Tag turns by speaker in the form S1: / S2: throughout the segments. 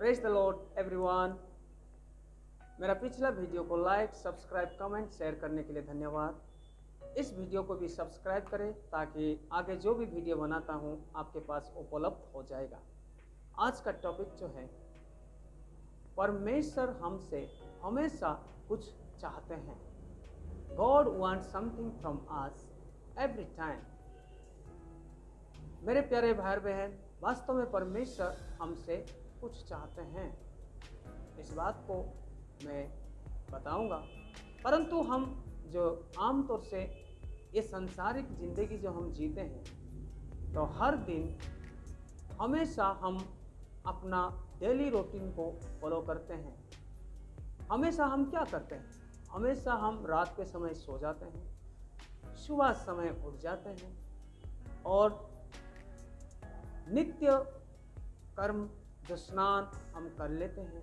S1: Praise the Lord everyone. मेरा पिछला video को लाइक, सब्सक्राइब, कमेंट, शेयर करने के लिए धन्यवाद। इस वीडियो को भी सब्सक्राइब करें ताकि आगे जो भी वीडियो बनाता हूं आपके पास उपलब्ध हो जाएगा। आज का टॉपिक जो है, परमेश्वर हमसे हमेशा कुछ चाहते हैं। God wants something from us every time. मेरे प्यारे भाई बहन, वास्तव में परमेश्वर हमसे कुछ चाहते हैं, इस बात को मैं बताऊंगा। परंतु हम जो आमतौर से ये सांसारिक जिंदगी जो हम जीते हैं, तो हर दिन हमेशा हम अपना डेली रूटीन को फॉलो करते हैं। हमेशा हम क्या करते हैं? हमेशा हम रात के समय सो जाते हैं, सुबह समय उठ जाते हैं और नित्य कर्म जो स्नान हम कर लेते हैं,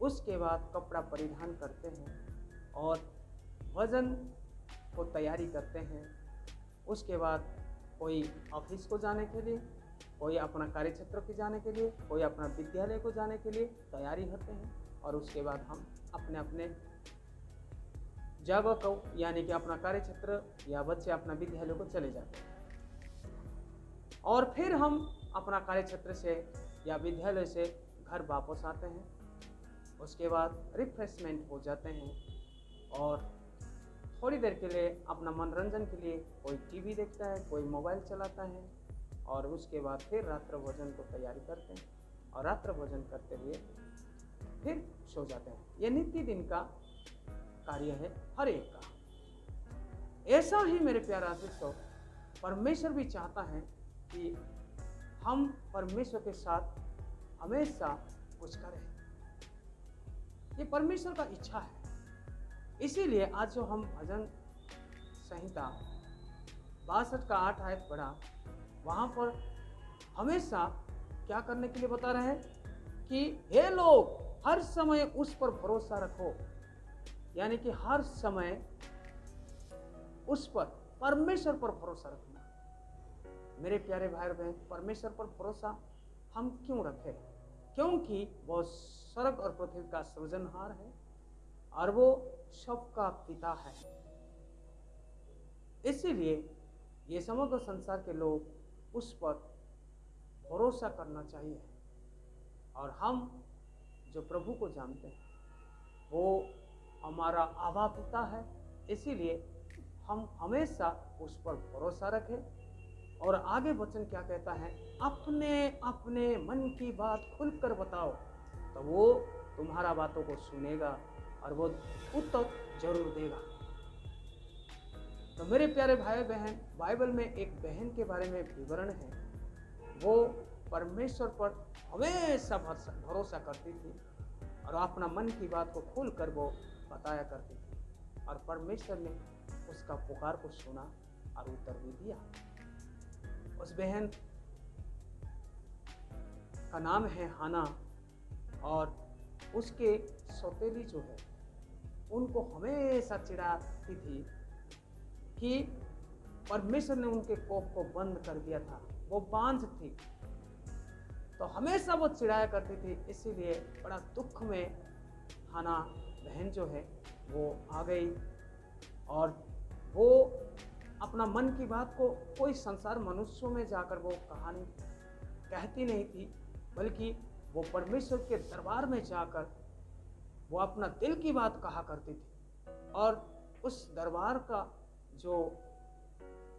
S1: उसके बाद कपड़ा परिधान करते हैं और भोजन को तैयारी करते हैं। उसके बाद कोई ऑफिस को जाने के लिए, कोई अपना कार्यक्षेत्र को जाने के लिए, कोई अपना विद्यालय को जाने के लिए तैयारी करते हैं और उसके बाद हम अपने अपने जगह को, यानी कि अपना कार्यक्षेत्र या बच्चे अपना विद्यालय को चले जाते हैं और फिर हम अपना कार्यक्षेत्र से या विद्यालय से घर वापस आते हैं। उसके बाद रिफ्रेशमेंट हो जाते हैं और थोड़ी देर के लिए अपना मनोरंजन के लिए कोई टीवी देखता है, कोई मोबाइल चलाता है और उसके बाद फिर रात्रि भोजन को तैयारी करते हैं और रात्रि भोजन करते हुए फिर सो जाते हैं। यह नित्य दिन का कार्य है हर एक का। ऐसा ही मेरे प्यारे आशीषों, परमेश्वर भी चाहता है कि हम परमेश्वर के साथ हमेशा कुछ करें। ये परमेश्वर का इच्छा है। इसीलिए आज जो हम भजन संहिता 62 का 8 आयत पढ़ा, वहाँ पर हमेशा क्या करने के लिए बता रहे हैं कि हे लोग, हर समय उस पर भरोसा रखो। यानी कि हर समय उस पर, परमेश्वर पर भरोसा रखना। मेरे प्यारे भाई बहन, परमेश्वर पर भरोसा हम क्यों रखें? क्योंकि वो स्वर्ग और पृथ्वी का सृजनहार है और वो सबका पिता है। इसीलिए ये समग्र संसार के लोग उस पर भरोसा करना चाहिए। और हम जो प्रभु को जानते हैं, वो हमारा आबा पिता है। इसीलिए हम हमेशा उस पर भरोसा रखें। और आगे वचन क्या कहता है? अपने अपने मन की बात खुलकर बताओ, तो वो तुम्हारा बातों को सुनेगा और वो उत्तर जरूर देगा। तो मेरे प्यारे भाई बहन, बाइबल में एक बहन के बारे में विवरण है। वो परमेश्वर पर हमेशा भरोसा करती थी और अपना मन की बात को खोलकर वो बताया करती थी और परमेश्वर ने उसका पुकार को सुना और उत्तर भी दिया। उस बहन का नाम है हाना और उसके सौतेली जो है, उनको हमेशा चिढ़ाती थी कि परमेश्वर ने उनके कोप को बंद कर दिया था। वो बांझ थी, तो हमेशा वो चिढ़ाया करती थी। इसीलिए बड़ा दुख में हाना बहन जो है वो आ गई और वो अपना मन की बात को कोई संसार मनुष्यों में जाकर वो कहानी कहती नहीं थी, बल्कि वो परमेश्वर के दरबार में जाकर वो अपना दिल की बात कहा करती थी। और उस दरबार का जो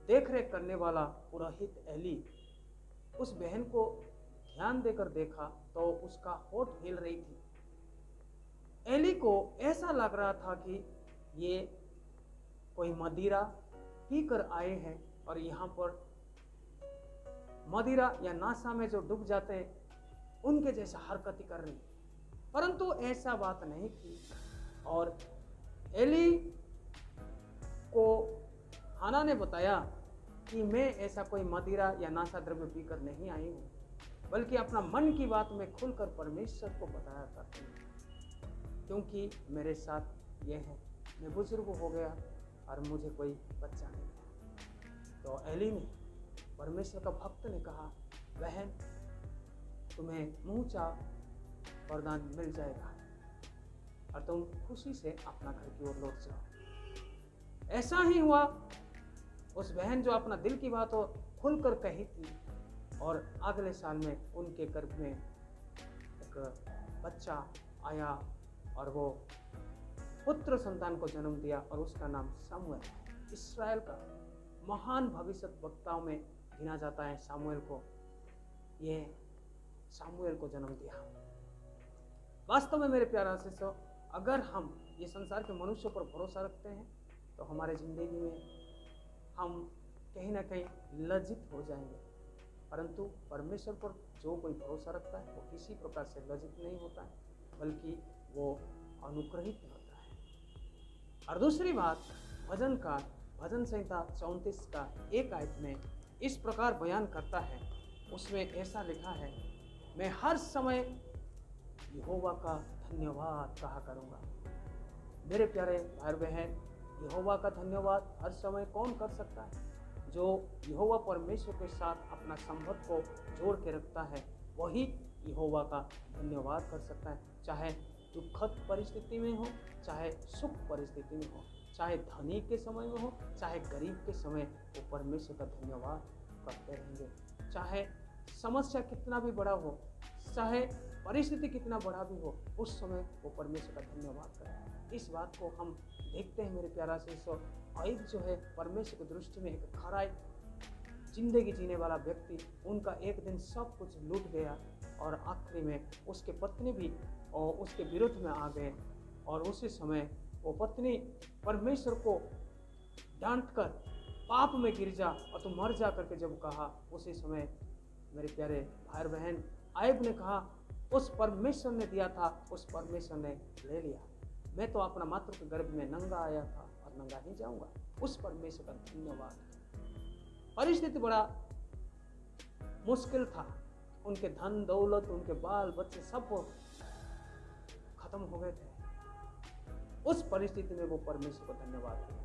S1: देख रेख करने वाला पुरोहित एली उस बहन को ध्यान देकर देखा तो उसका होठ हिल रही थी। एली को ऐसा लग रहा था कि ये कोई मदिरा पीकर आए हैं और यहाँ पर मदिरा या नाशा में जो डूब जाते हैं उनके जैसा हरकतें कर रही। परंतु ऐसा बात नहीं थी और एली को हाना ने बताया कि मैं ऐसा कोई मदिरा या नाशा द्रव्य पीकर नहीं आई हूँ, बल्कि अपना मन की बात में खुलकर परमेश्वर को बताया करती हूँ, क्योंकि मेरे साथ ये है, मैं बुजुर्ग हो गया और मुझे कोई बच्चा नहीं है। तो एली ने, परमेश्वर का भक्त ने कहा, बहन तुम्हें मुँह चाह वरदान मिल जाएगा और तुम खुशी से अपना घर की ओर लौट जाओ। ऐसा ही हुआ। उस बहन जो अपना दिल की बात खुलकर कही थी और अगले साल में उनके गर्भ में एक बच्चा आया और वो पुत्र संतान को जन्म दिया और उसका नाम सामुएल। इस्राएल का महान भविष्यद्वक्ताओं में गिना जाता है सामुएल को। ये सामुएल को जन्म दिया। वास्तव में मेरे प्यारे शिष्यों, अगर हम ये संसार के मनुष्यों पर भरोसा रखते हैं तो हमारे जिंदगी में हम कहीं ना कहीं लज्जित हो जाएंगे, परंतु परमेश्वर पर जो कोई भरोसा रखता है वो किसी प्रकार से लज्जित नहीं होता है, बल्कि वो अनुग्रहित होता है। और दूसरी बात, भजन संहिता 34 का 1 आयत में इस प्रकार बयान करता है, उसमें ऐसा लिखा है, मैं हर समय यहोवा का धन्यवाद कहा करूँगा। मेरे प्यारे भाई बहन, यहोवा का धन्यवाद हर समय कौन कर सकता है? जो यहोवा परमेश्वर के साथ अपना संबंध को जोड़ के रखता है वही यहोवा का धन्यवाद कर सकता है। चाहे दुखद परिस्थिति में हो, चाहे सुख परिस्थिति में हो, चाहे धनी के समय में हो, चाहे गरीब के समय, वो परमेश्वर का धन्यवाद करते रहेंगे। चाहे समस्या कितना भी बड़ा हो, चाहे परिस्थिति कितना बड़ा भी हो, उस समय वो परमेश्वर का धन्यवाद करें। इस बात को हम देखते हैं मेरे प्यारा शिष्यों। आयुब जो है परमेश्वर की दृष्टि में एक खरा जिंदगी जीने वाला व्यक्ति, उनका एक दिन सब कुछ लूट गया और आखिरी में उसके पत्नी भी और उसके विरुद्ध में आ गए और उसी समय वो पत्नी परमेश्वर को डांटकर पाप में गिर जा और तू मर जा करके जब कहा, उसी समय मेरे प्यारे भाई बहन, आयुब ने कहा उस परमेश्वर ने दिया था, उस परमेश्वर ने ले लिया। मैं तो अपना मातृ के गर्भ में नंगा आया था और नंगा ही जाऊंगा। उस परमेश्वर का धन्यवाद। परिस्थिति बड़ा मुश्किल था, उनके धन दौलत, उनके बाल बच्चे सब खत्म हो गए थे। उस परिस्थिति में वो परमेश्वर को धन्यवाद दिया।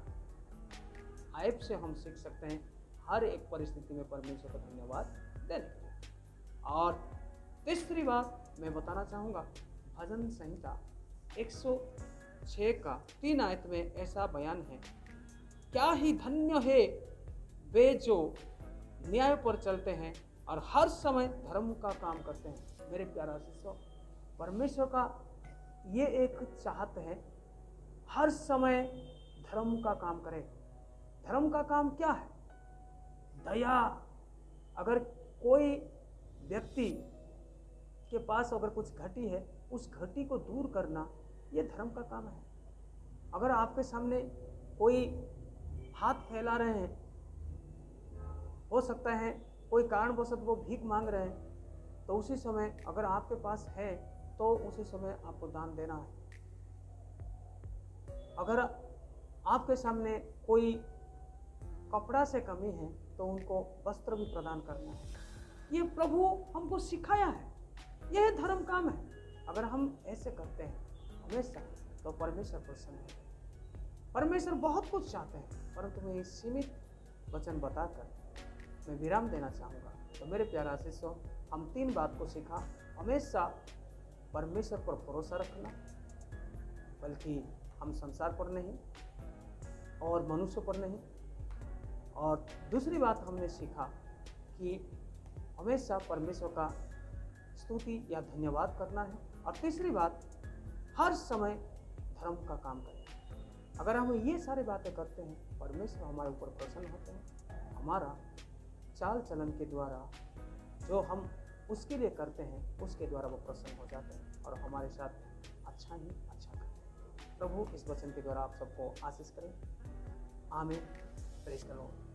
S1: आयुब से हम सीख सकते हैं हर एक परिस्थिति में परमेश्वर को धन्यवाद देने के लिए। और तीसरी बात मैं बताना चाहूँगा, भजन संहिता 106 का 3 आयत में ऐसा बयान है, क्या ही धन्य है वे जो न्याय पर चलते हैं और हर समय धर्म का काम करते हैं। मेरे प्यारा शिष्यों, परमेश्वर का ये एक चाहत है, हर समय धर्म का काम करें। धर्म का काम क्या है? दया। अगर कोई व्यक्ति के पास अगर कुछ घटी है, उस घटी को दूर करना ये धर्म का काम है। अगर आपके सामने कोई हाथ फैला रहे हैं, हो सकता है कोई कारणवश वो भीख मांग रहे हैं, तो उसी समय अगर आपके पास है तो उसी समय आपको दान देना है। अगर आपके सामने कोई कपड़ा से कमी है तो उनको वस्त्र भी प्रदान करना है। ये प्रभु हमको सिखाया है, यह धर्म काम है। अगर हम ऐसे करते हैं हमेशा तो परमेश्वर प्रसन्न है। परमेश्वर बहुत कुछ चाहते हैं, परंतु मैं इस सीमित वचन बताकर मैं विराम देना चाहूँगा। तो मेरे प्यारा शिष्यों, हम 3 बात को सीखा। हमेशा परमेश्वर पर भरोसा रखना, बल्कि हम संसार पर नहीं और मनुष्य पर नहीं। और दूसरी बात हमने सीखा कि हमेशा परमेश्वर का स्तुति या धन्यवाद करना है। और तीसरी बात, हर समय धर्म का काम करें। अगर हम ये सारी बातें करते हैं, परमेश्वर हमारे ऊपर प्रसन्न होते हैं। हमारा चाल चलन के द्वारा जो हम उसके लिए करते हैं, उसके द्वारा वो प्रसन्न हो जाते हैं और हमारे साथ अच्छा ही अच्छा करते हैं। प्रभु इस वचन के द्वारा आप सबको आशीष करें। आमीन। Praise the Lord.